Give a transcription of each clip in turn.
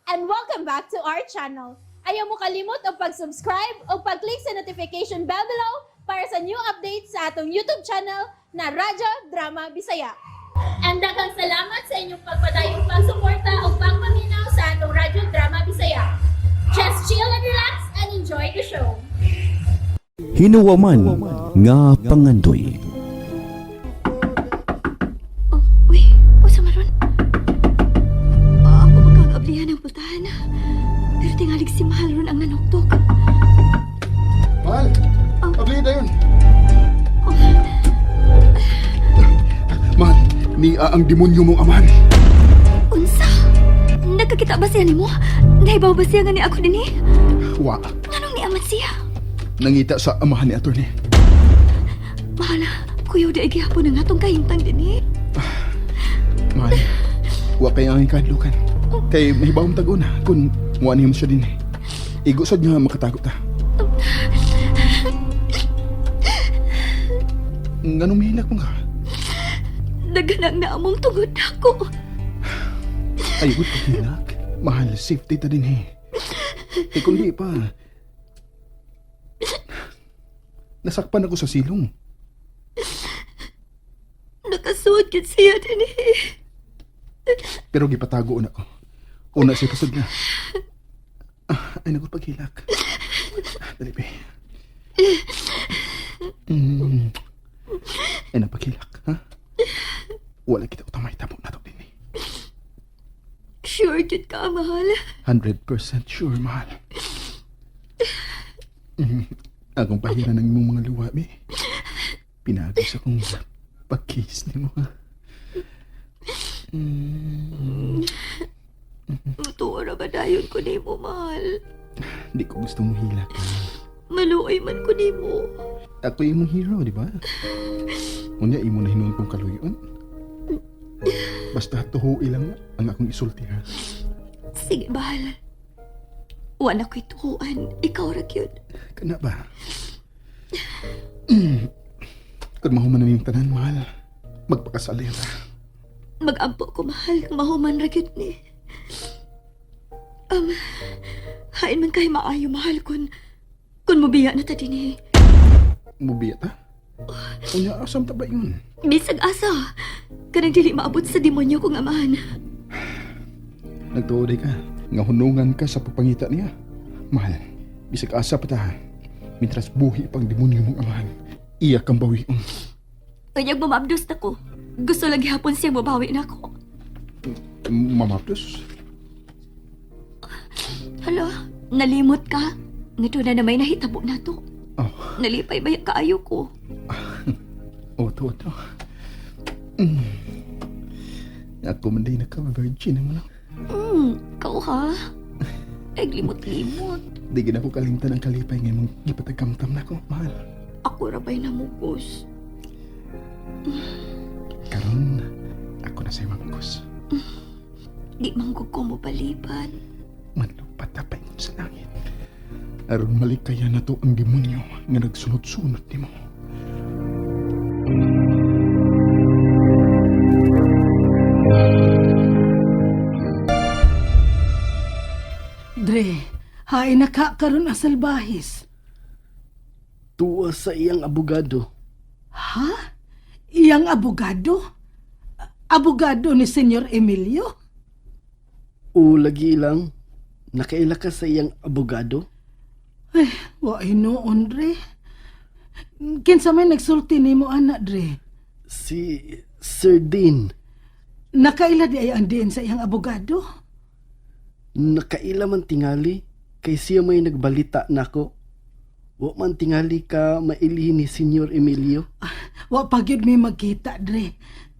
and welcome back to our channel. Ayaw mo kalimot o pag-subscribe o pag-click sa notification bell below para sa new updates sa atong YouTube channel na Radyo Drama Bisaya. And daghang salamat sa inyong pagpadayong pagsuporta o pagpaminaw sa atong Radyo Drama Bisaya. Just chill and relax and enjoy the show. Hinuwaman nga pangandoy. Uy, usa maron. Ako magkagablihan ng pultahan. Pero tingalig si Mahal ron ang nanuktok. Mahal, abli na yun. Mahal, ni ang demonyo mong amahan. Unsa? Nagkakita ba siya ni mo? Naibaw ba siya nga ni ako din eh? Wa, Anong ni amat siya? nangita sa amahan ni attorney. Mahal, kuyaw da igihapon ang atong kahintang din eh. Mahal, wa kay ang ikadlukan. Kay mahibawang tago na kung muani mo siya din eh. Igo sad nga makatago ta. Nganong mihinak mo ka? Daganang na among tungod ako. Ayot ko hinak. Mahal, safety ta din eh. Kung di pa, nasakpan ako sa silong. Nakasuot yun siya din eh. Pero gipatago na ko. Una siya kasod na. Ay naku paghilak. Dali be. Ay napaghilak, ha? Wala kita utamay tapok na to din eh. Sure yun ka, Mahal. 100% sure, mahal. Akong pahiran ng imong mga luwabi. Pinagos akong pag-kiss ni mo, ha? Tuwa ba dayon ko ni mo, Mahal? Di ko gustong hilak. Maluoy man ko ni mo. Ako imong hero, di ba? Unya, imo na hinuon kong kaluyon. Basta tuho ilang ang akong isulti, ha? Sige, Mahal. Wala ko'y tuhuan. Ikaw ra yun. Kana ba? Kung mahuman na niyong tanan, mahal, magpakasalira. Mag-ampo ko, Mahal. Mahuman ra yun ni. Hain man kay maayo, Mahal, kung mabiya na ta din eh. Mubiya ta? Unya, asam ta ba yun? Bisag asa. Kanang dili maabot sa demonyo kong amahan. Nagtuoday ka. Nga hunungan ka sa pagpangita niya. Mahal, bisag asa pa ta. Mitras buhi pang demonyo mong amahan. Iya kang bawion. Kanyang mamabdos na ko. Gusto lagi hapon siya mabawi na ako. Mamapdos? Hala, nalimot ka? Ngito na may nahitabo na to. Oh, Nalipay ba yung kaayo ko? oto. Ako man din naka-virgin naman ako. Kau ha? Ay, limot-limot. Di gina ko kalimtan ang kalipay ngayon mong gipatagkamtam na ko, mahal. Ako rabay namugos. Karon, ako na sa'yo mangkos. Di manggug ko mo palipan. Manlupat na pa yun sa langit. Aron malikaya na to ang demonyo nga nagsunod-sunod ni mo. Dre, hain na ka karon ang salbahis. Tuwa sa iyang abogado. Ha? Iyang abogado? Abogado ni Senyor Emilio? O lagi lang, nakaila ka sa iyang abogado? Ay, wa inoon, Dre. Kinsa may nagsulti ni mo, anak, Dre? Si Sir Dean. Nakaila di ay ang diin sa iyang abogado? Nakaila man tingali, kay siya may nagbalita nako. Wa man tingali ka mailihin ni Senyor Emilio. Wa pagyud may magkita, Dre.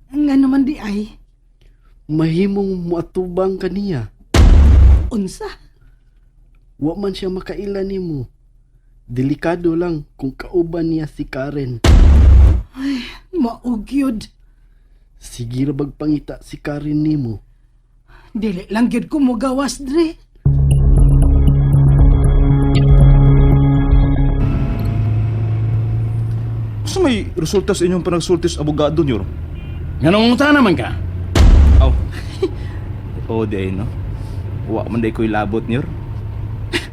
Nga naman di ay. Mahimong muatubang kaniya. Unsa? Wa man siya makaila nimo. Delikado lang kung kauban niya si Karen. Maugyod. Sige ra bag pangita si Karen nimo. Dili lang gyud ko mo gawas, Dre. Sa may resulta sa inyong panagsulti sa abogado niyo? Ganong ta naman ka? Aw. Oo, di ay, no? Wa man day ko'y labot nyor.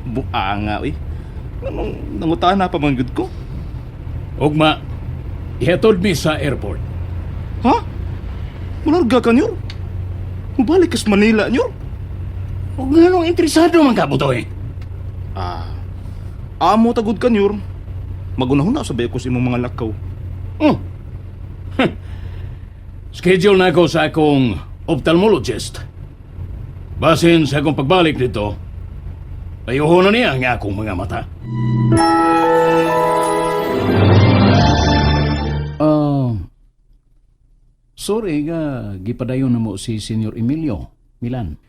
Buanga uy. Nangutana pa man gud ko. Ugma, ihatod mi sa airport. Ha? Mularga ka nyor? Mubalik ka sa Manila nyor? Huwag nga nung interesado man ka, Butoy. Amo tagod ka nyor. Magunahon na sabay ko sa imong mga lakaw. Oh. Schedule na ako sa akong ophthalmologist. Basin sa akong pagbalik dito, ayuho na niya ang akong mga mata. Sorry nga, gipadayon na mo si Senior Emilio, Milan.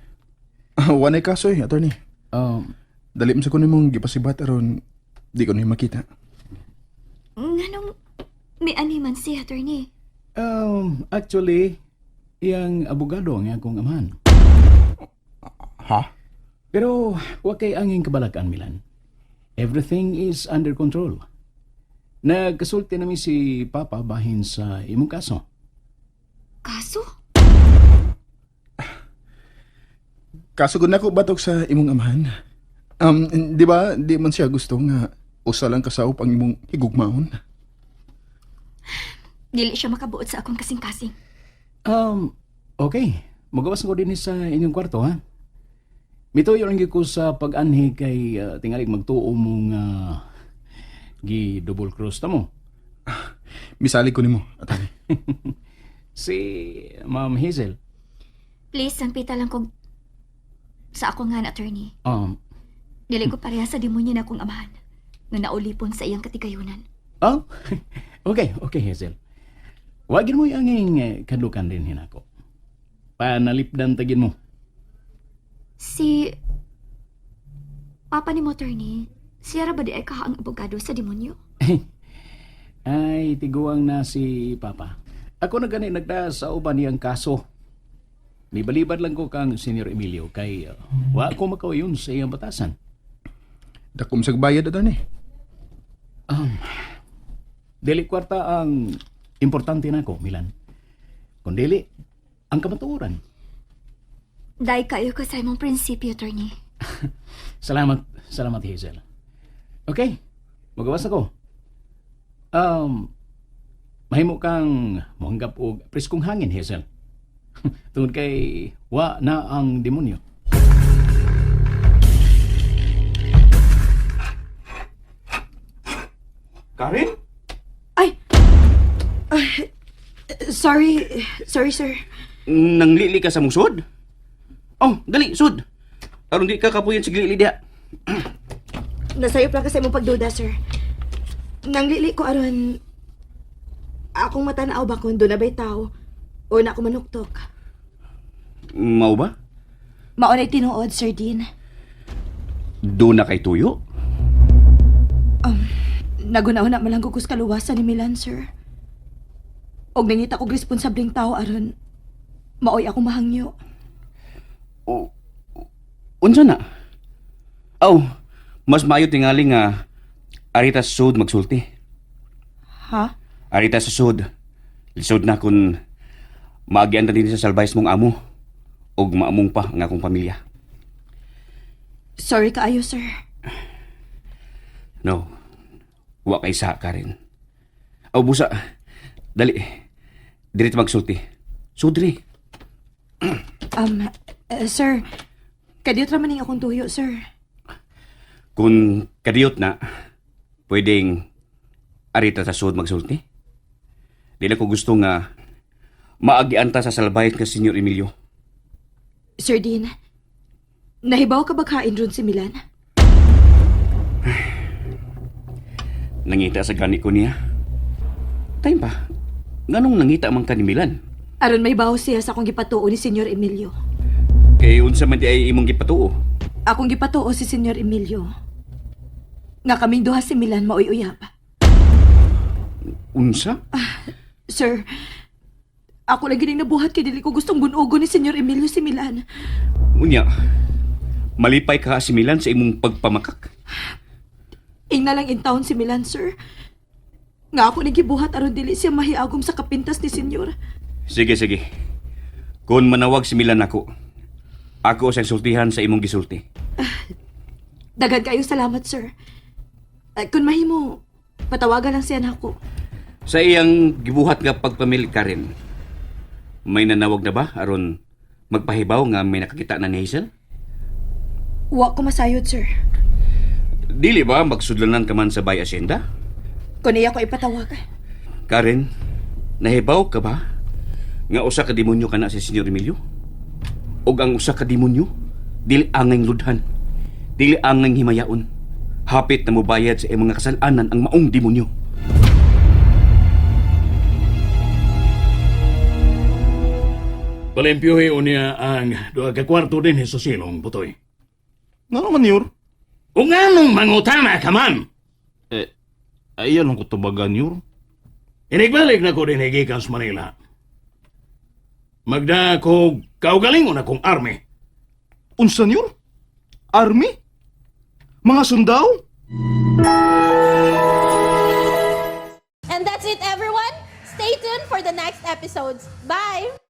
Wanay kaso attorney. Um, Dali mo sa kunin mong gipasibat aron di ko na makita. Nganong may animan si attorney? Actually, iyang abogado ang akong amahan. Ha? Pero wag kay angin kabalakan, Milan. Everything is under control. Nagkasulti namin si Papa bahin sa imong kaso. Kaso? Kaso gud nako batok sa imong amahan. Di ba di man siya gusto nga usa lang kasaup ang imong higugmaon? Dili siya makabuot sa akong kasing-kasing. Okay. Magawas ko din sa inyong kwarto, ha? Mituyo lang ko sa pag-anhi kay tingalig magtuo mong gi-double cross ta mo. Misali ko nimo, attorney. Si Ma'am Hazel. Please, sampita lang kog sa akong nga attorney. Dili ko pareha sa demonyo na akong amahan nga naulipon sa iyang katigayunan. Oh, okay, Hazel. Wagin mo yung kadukan din hinako. Panalipdan tagin mo. Si Papa ni mo, attorney, siya ra ba di ay kahaang abogado sa demonyo? Ay, tiguang na si Papa. Ako na gani nagda sa uban niyang kaso. Nibalibad lang ko kang Senior Emilio kay wa ko makawayon sa iyang batasan. Dakom sa bayad attorney. Dili kwarta ang importante nako, Milan. Kung dili, ang kamatuoran. Dahil kayo ko sa imong prinsipyo, attorney. Salamat, Hazel. Okay, magawas ako. Mahimo kang mohanggap og preskong hangin, Hazel. Tungod kay wa na ang demonyo. Karen? Sorry, sir. Nanglili ka sa mong sud? Oh, dali, sud. Aron di ka kapuyan sa glili diha. Nasayop lang kasi mong pagduda, sir. Nanglili ko aron akong matanaw ba kung doon na ba'y tao o na ako manuktok. Mao ba? Maunay tinuod, Sir Dean. Doon na kay tuyo? Nagunaw na malang gugos kaluwasan ni Milan, sir. Og nangita kog responsableng tao aron maoy ako mahangyo. Unsa na? Aw, mas maayo tingali nga arita sa sud magsulti. Ha? Arita sa sud. Lisod na kung maagian na din sa salbayas mong amo og maamong pa ang akong pamilya. Sorry kaayo, sir. No. Wa kay sa Karen. Aw busa. Dali. Diret magsulti. Sudri. Sir, kadiyot raman ning akong tuyo, sir. Kung kadiyot na, pwedeng arita sa sud magsulti. Di na ko gusto nga maagianta sa salbayt ka Senyor Emilio. Sir Dean, nahibaw ka ba kain ron si Milan? Nangita sa gani ko niya. Time pa. Nganong nangita man ka ni Milan? Aron may baho siya sa akong gipatuo ni Senyor Emilio. Kay unsa man di ay imong gipatuo? Akong gipatuo si Senyor Emilio. Nga kaming duha si Milan maoy-uyab. Unsa? Sir, ako lagi ning nabuhat kay dili ko gustong bunugo ni Senyor Emilio si Milan. Unya. Malipay ka si Milan sa imong pagpamakak. Ing na lang in town si Milan, sir. Nga ako nagibuhat aron dili siya mahiagom sa kapintas ni Senyor. Sige. Kung manawag si Milan ako, Ako sa sultihan sa imong gisulti. Daghan kayo salamat, sir. Kung mahimo, patawagan lang siya nako. Sa iyang gibuhat nga pagpamili ka rin, may nanawag na ba aron magpahibaw nga may nakakita na ni Hazel? Wa ko masayod, sir. Dili ba magsudlanan ka man sa Bay Hacienda? Kung iya ko ipatawagan. Karen, nahibaw ka ba nga usa ka demonyo ka na si Senyor Emilio? Og ang usa ka demonyo, dili angay ludhan, dili angay himayaon. Hapit na mobayad sa iyang mga kasalanan ang maong demonyo. Palimpyuhi unya ang duha ka kwarto din sa silong, Butoy. Nga naman, Yor. O nga nung mangutana ka man! Ayan ang kutubagan, Yor. Inigbalik na ko din higikan sa Manila. Magda ko kaugalingon akong army. Unsan, Yor? Army? Mga sundao? And that's it, everyone. Stay tuned for the next episodes. Bye!